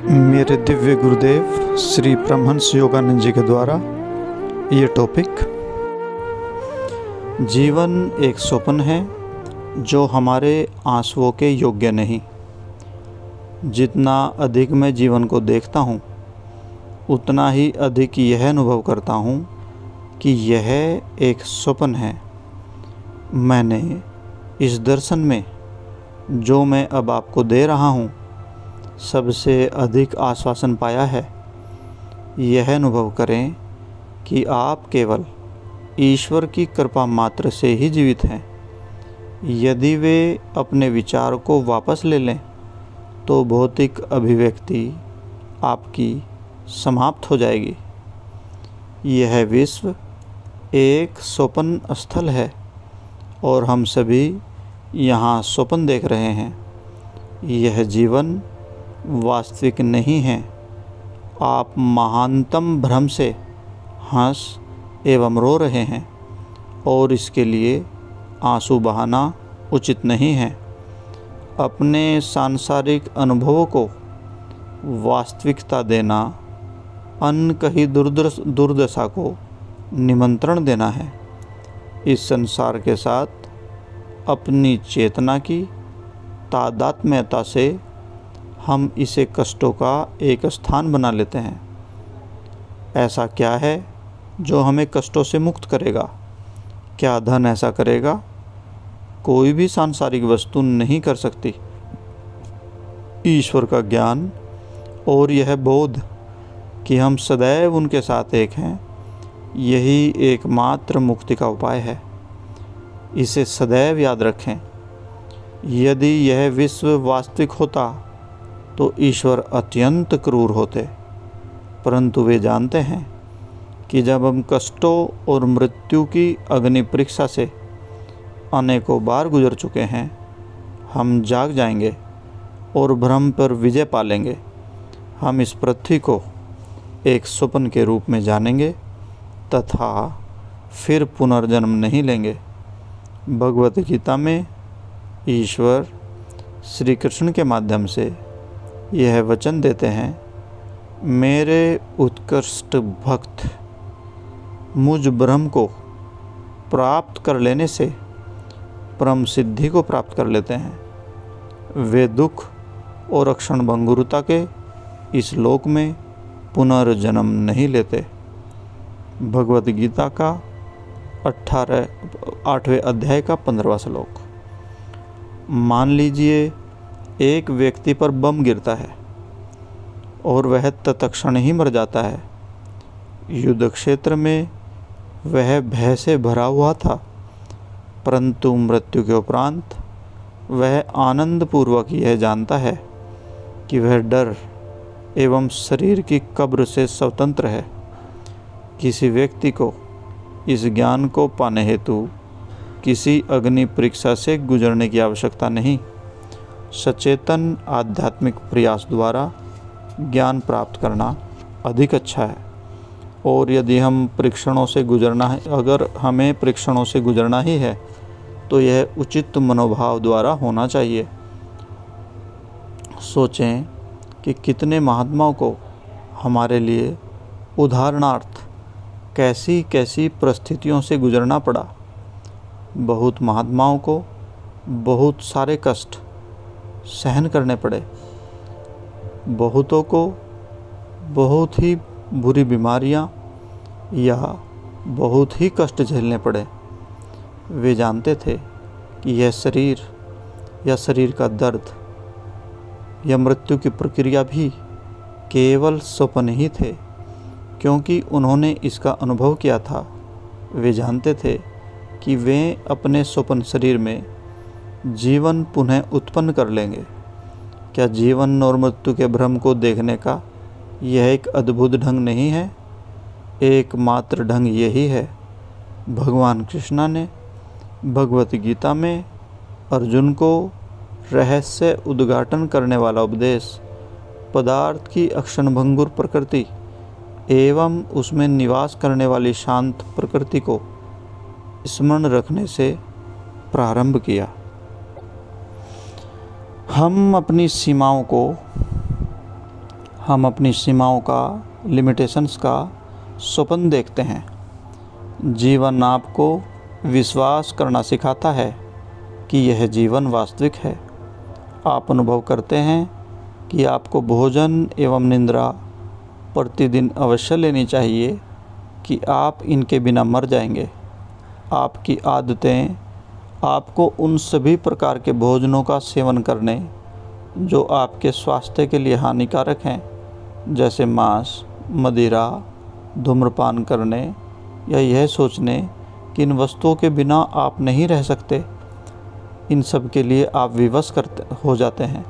मेरे दिव्य गुरुदेव श्री परमहंस योगानंद जी के द्वारा ये टॉपिक, जीवन एक स्वप्न है जो हमारे आंसुओं के योग्य नहीं। जितना अधिक मैं जीवन को देखता हूँ उतना ही अधिक यह अनुभव करता हूँ कि यह एक स्वप्न है। मैंने इस दर्शन में जो मैं अब आपको दे रहा हूँ सबसे अधिक आश्वासन पाया है। यह अनुभव करें कि आप केवल ईश्वर की कृपा मात्र से ही जीवित हैं। यदि वे अपने विचार को वापस ले लें तो भौतिक अभिव्यक्ति आपकी समाप्त हो जाएगी। यह विश्व एक स्वप्न स्थल है और हम सभी यहाँ स्वप्न देख रहे हैं। यह जीवन वास्तविक नहीं है। आप महानतम भ्रम से हंस एवं रो रहे हैं और इसके लिए आंसू बहाना उचित नहीं है। अपने सांसारिक अनुभवों को वास्तविकता देना अनकही दुर्दशा को निमंत्रण देना है। इस संसार के साथ अपनी चेतना की तादात्म्यता से हम इसे कष्टों का एक स्थान बना लेते हैं। ऐसा क्या है जो हमें कष्टों से मुक्त करेगा? क्या धन ऐसा करेगा? कोई भी सांसारिक वस्तु नहीं कर सकती। ईश्वर का ज्ञान और यह बोध कि हम सदैव उनके साथ एक हैं, यही एकमात्र मुक्ति का उपाय है। इसे सदैव याद रखें। यदि यह विश्व वास्तविक होता तो ईश्वर अत्यंत क्रूर होते, परंतु वे जानते हैं कि जब हम कष्टों और मृत्यु की अग्नि परीक्षा से अनेकों बार गुजर चुके हैं, हम जाग जाएंगे और भ्रम पर विजय पालेंगे। हम इस पृथ्वी को एक स्वप्न के रूप में जानेंगे तथा फिर पुनर्जन्म नहीं लेंगे। भगवत गीता में ईश्वर श्री कृष्ण के माध्यम से यह वचन देते हैं, मेरे उत्कृष्ट भक्त मुझ ब्रह्म को प्राप्त कर लेने से परम सिद्धि को प्राप्त कर लेते हैं। वे दुख और अक्षण भंगुरता के इस लोक में पुनर्जन्म नहीं लेते। भगवत गीता का 8वें अध्याय का 15वां श्लोक। मान लीजिए एक व्यक्ति पर बम गिरता है और वह तत्क्षण ही मर जाता है। युद्ध क्षेत्र में वह भय से भरा हुआ था, परंतु मृत्यु के उपरांत वह आनंदपूर्वक यह जानता है कि वह डर एवं शरीर की कब्र से स्वतंत्र है। किसी व्यक्ति को इस ज्ञान को पाने हेतु किसी अग्नि परीक्षा से गुजरने की आवश्यकता नहीं। सचेतन आध्यात्मिक प्रयास द्वारा ज्ञान प्राप्त करना अधिक अच्छा है। और यदि हम परीक्षणों से गुजरना है, अगर हमें परीक्षणों से गुजरना ही है तो यह उचित मनोभाव द्वारा होना चाहिए। सोचें कि कितने महात्माओं को हमारे लिए उदाहरणार्थ कैसी कैसी परिस्थितियों से गुजरना पड़ा। बहुत महात्माओं को बहुत सारे कष्ट सहन करने पड़े। बहुतों को बहुत ही बुरी बीमारियां या बहुत ही कष्ट झेलने पड़े। वे जानते थे कि यह शरीर या शरीर का दर्द या मृत्यु की प्रक्रिया भी केवल स्वप्न ही थे, क्योंकि उन्होंने इसका अनुभव किया था। वे जानते थे कि वे अपने स्वप्न शरीर में जीवन पुनः उत्पन्न कर लेंगे। क्या जीवन और मृत्यु के भ्रम को देखने का यह एक अद्भुत ढंग नहीं है? एकमात्र ढंग यही है। भगवान कृष्ण ने भगवत गीता में अर्जुन को रहस्य उद्घाटन करने वाला उपदेश, पदार्थ की अक्षणभंगुर प्रकृति एवं उसमें निवास करने वाली शांत प्रकृति को स्मरण रखने से प्रारंभ किया। हम अपनी सीमाओं को हम अपनी सीमाओं का, लिमिटेशंस का स्वप्न देखते हैं। जीवन आपको विश्वास करना सिखाता है कि यह जीवन वास्तविक है। आप अनुभव करते हैं कि आपको भोजन एवं निद्रा प्रतिदिन अवश्य लेनी चाहिए कि आप इनके बिना मर जाएंगे। आपकी आदतें आपको उन सभी प्रकार के भोजनों का सेवन करने जो आपके स्वास्थ्य के लिए हानिकारक हैं, जैसे मांस, मदिरा, धूम्रपान करने या यह सोचने कि इन वस्तुओं के बिना आप नहीं रह सकते, इन सब के लिए आप विवश हो जाते हैं।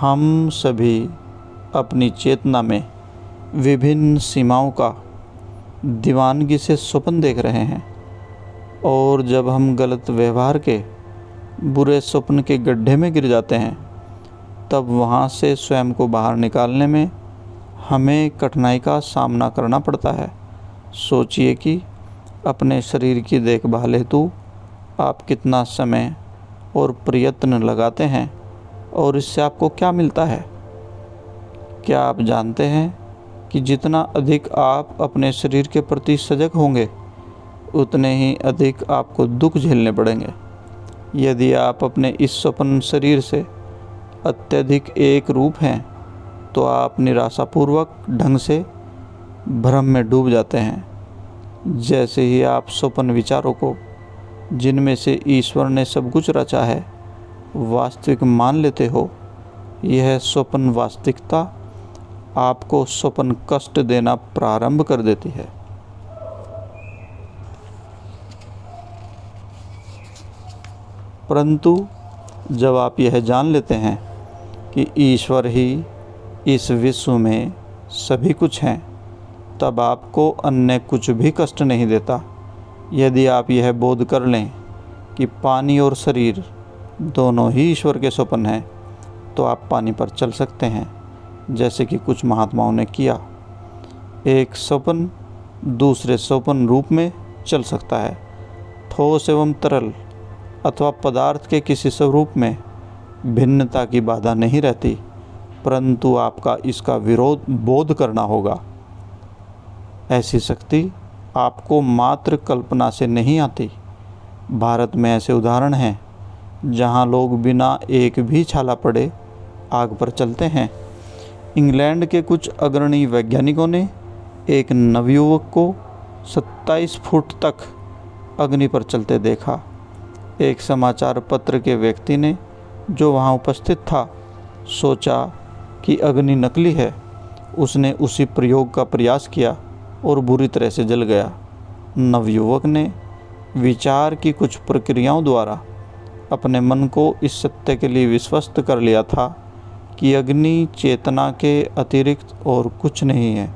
हम सभी अपनी चेतना में विभिन्न सीमाओं का दीवानगी से स्वप्न देख रहे हैं, और जब हम गलत व्यवहार के बुरे स्वप्न के गड्ढे में गिर जाते हैं, तब वहाँ से स्वयं को बाहर निकालने में हमें कठिनाई का सामना करना पड़ता है। सोचिए कि अपने शरीर की देखभाल हेतु आप कितना समय और प्रयत्न लगाते हैं और इससे आपको क्या मिलता है। क्या आप जानते हैं कि जितना अधिक आप अपने शरीर के प्रति सजग होंगे, उतने ही अधिक आपको दुख झेलने पड़ेंगे। यदि आप अपने इस स्वप्न शरीर से अत्यधिक एक रूप हैं, तो आप निराशापूर्वक ढंग से भ्रम में डूब जाते हैं। जैसे ही आप स्वप्न विचारों को, जिनमें से ईश्वर ने सब कुछ रचा है, वास्तविक मान लेते हो, यह स्वप्न वास्तविकता आपको स्वप्न कष्ट देना प्रारंभ कर देती है। परंतु जब आप यह जान लेते हैं कि ईश्वर ही इस विश्व में सभी कुछ हैं, तब आपको अन्य कुछ भी कष्ट नहीं देता। यदि आप यह बोध कर लें कि पानी और शरीर दोनों ही ईश्वर के स्वप्न हैं, तो आप पानी पर चल सकते हैं, जैसे कि कुछ महात्माओं ने किया। एक स्वप्न दूसरे स्वप्न रूप में चल सकता है। ठोस एवं तरल अथवा पदार्थ के किसी स्वरूप में भिन्नता की बाधा नहीं रहती, परंतु आपका इसका विरोध बोध करना होगा। ऐसी शक्ति आपको मात्र कल्पना से नहीं आती। भारत में ऐसे उदाहरण हैं जहां लोग बिना एक भी छाला पड़े आग पर चलते हैं। इंग्लैंड के कुछ अग्रणी वैज्ञानिकों ने एक नवयुवक को 27 फुट तक अग्नि पर चलते देखा। एक समाचार पत्र के व्यक्ति ने, जो वहां उपस्थित था, सोचा कि अग्नि नकली है। उसने उसी प्रयोग का प्रयास किया और बुरी तरह से जल गया। नवयुवक ने विचार की कुछ प्रक्रियाओं द्वारा अपने मन को इस सत्य के लिए विश्वस्त कर लिया था कि अग्नि चेतना के अतिरिक्त और कुछ नहीं है,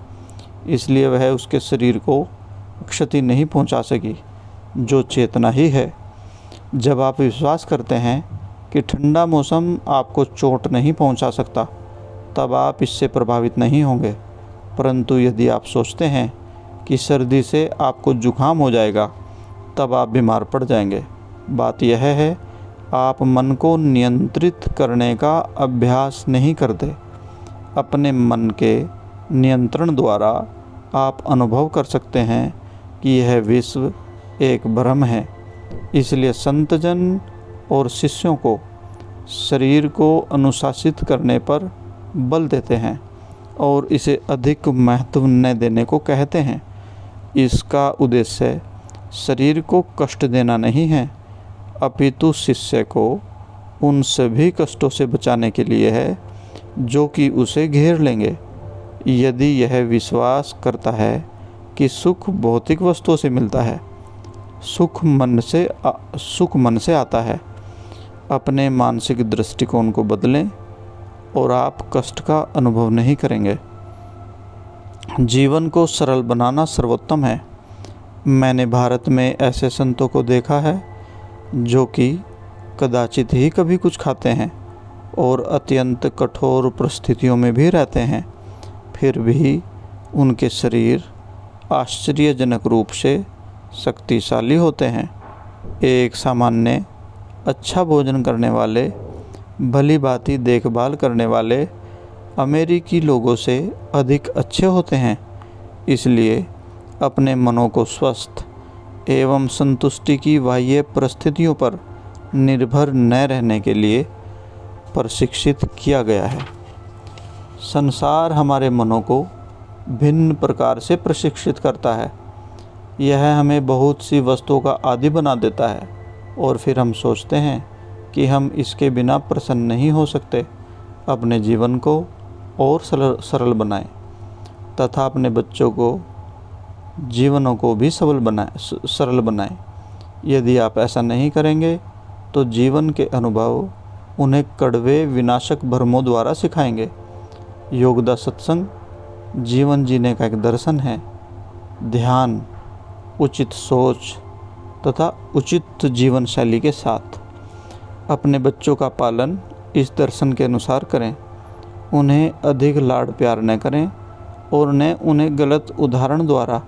इसलिए वह उसके शरीर को क्षति नहीं पहुंचा सकी, जो चेतना ही है। जब आप विश्वास करते हैं कि ठंडा मौसम आपको चोट नहीं पहुंचा सकता, तब आप इससे प्रभावित नहीं होंगे। परंतु यदि आप सोचते हैं कि सर्दी से आपको जुकाम हो जाएगा, तब आप बीमार पड़ जाएंगे। बात यह है, आप मन को नियंत्रित करने का अभ्यास नहीं करते। अपने मन के नियंत्रण द्वारा आप अनुभव कर सकते हैं कि यह विश्व एक भ्रम है। इसलिए संतजन और शिष्यों को शरीर को अनुशासित करने पर बल देते हैं और इसे अधिक महत्व न देने को कहते हैं। इसका उद्देश्य शरीर को कष्ट देना नहीं है, अपितु शिष्य को उन सभी कष्टों से बचाने के लिए है जो कि उसे घेर लेंगे। यदि यह विश्वास करता है कि सुख भौतिक वस्तुओं से मिलता है, सुख मन से आता है, अपने मानसिक दृष्टिकोण को बदलें और आप कष्ट का अनुभव नहीं करेंगे। जीवन को सरल बनाना सर्वोत्तम है। मैंने भारत में ऐसे संतों को देखा है जो कि कदाचित ही कभी कुछ खाते हैं और अत्यंत कठोर परिस्थितियों में भी रहते हैं, फिर भी उनके शरीर आश्चर्यजनक रूप से शक्तिशाली होते हैं। एक सामान्य अच्छा भोजन करने वाले, भली भांति देखभाल करने वाले अमेरिकी लोगों से अधिक अच्छे होते हैं। इसलिए अपने मनों को स्वस्थ एवं संतुष्टि की बाह्य परिस्थितियों पर निर्भर न रहने के लिए प्रशिक्षित किया गया है। संसार हमारे मनों को भिन्न प्रकार से प्रशिक्षित करता है। यह हमें बहुत सी वस्तुओं का आदी बना देता है और फिर हम सोचते हैं कि हम इसके बिना प्रसन्न नहीं हो सकते। अपने जीवन को और सरल बनाएं तथा अपने बच्चों को जीवनों को भी सरल बनाएं। यदि आप ऐसा नहीं करेंगे तो जीवन के अनुभव उन्हें कड़वे विनाशक भ्रमों द्वारा सिखाएंगे। योगदा सत्संग जीवन जीने का एक दर्शन है। ध्यान, उचित सोच तथा उचित जीवन शैली के साथ अपने बच्चों का पालन इस दर्शन के अनुसार करें। उन्हें अधिक लाड़ प्यार न करें और न उन्हें गलत उदाहरण द्वारा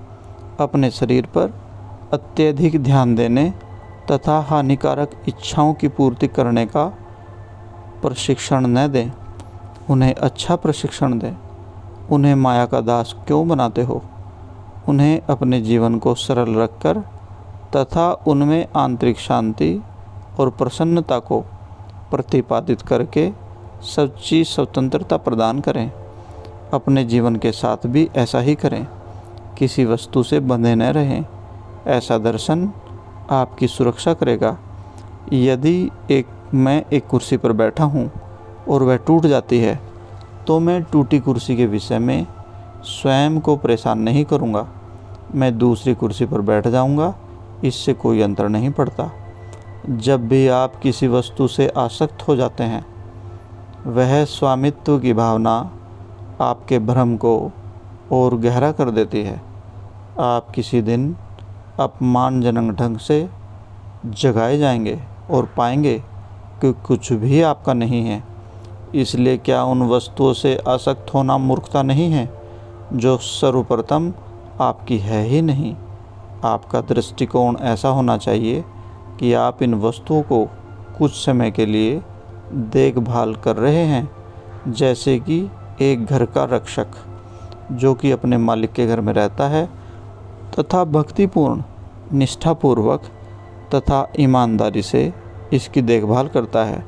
अपने शरीर पर अत्यधिक ध्यान देने तथा हानिकारक इच्छाओं की पूर्ति करने का प्रशिक्षण न दें। उन्हें अच्छा प्रशिक्षण दें। उन्हें माया का दास क्यों बनाते हो? उन्हें अपने जीवन को सरल रखकर तथा उनमें आंतरिक शांति और प्रसन्नता को प्रतिपादित करके सच्ची स्वतंत्रता प्रदान करें। अपने जीवन के साथ भी ऐसा ही करें। किसी वस्तु से बंधे न रहें। ऐसा दर्शन आपकी सुरक्षा करेगा। यदि मैं एक कुर्सी पर बैठा हूँ और वह टूट जाती है तो मैं टूटी कुर्सी के विषय में स्वयं को परेशान नहीं करूँगा। मैं दूसरी कुर्सी पर बैठ जाऊँगा। इससे कोई अंतर नहीं पड़ता। जब भी आप किसी वस्तु से आसक्त हो जाते हैं, वह स्वामित्व की भावना आपके भ्रम को और गहरा कर देती है। आप किसी दिन अपमानजनक ढंग से जगाए जाएंगे और पाएंगे कि कुछ भी आपका नहीं है। इसलिए क्या उन वस्तुओं से आसक्त होना मूर्खता नहीं है जो सर्वप्रथम आपकी है ही नहीं? आपका दृष्टिकोण ऐसा होना चाहिए कि आप इन वस्तुओं को कुछ समय के लिए देखभाल कर रहे हैं, जैसे कि एक घर का रक्षक जो कि अपने मालिक के घर में रहता है तथा भक्तिपूर्ण, निष्ठापूर्वक तथा ईमानदारी से इसकी देखभाल करता है,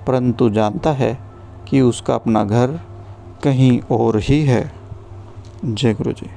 परंतु जानता है कि उसका अपना घर कहीं और ही है। जय गुरु जी।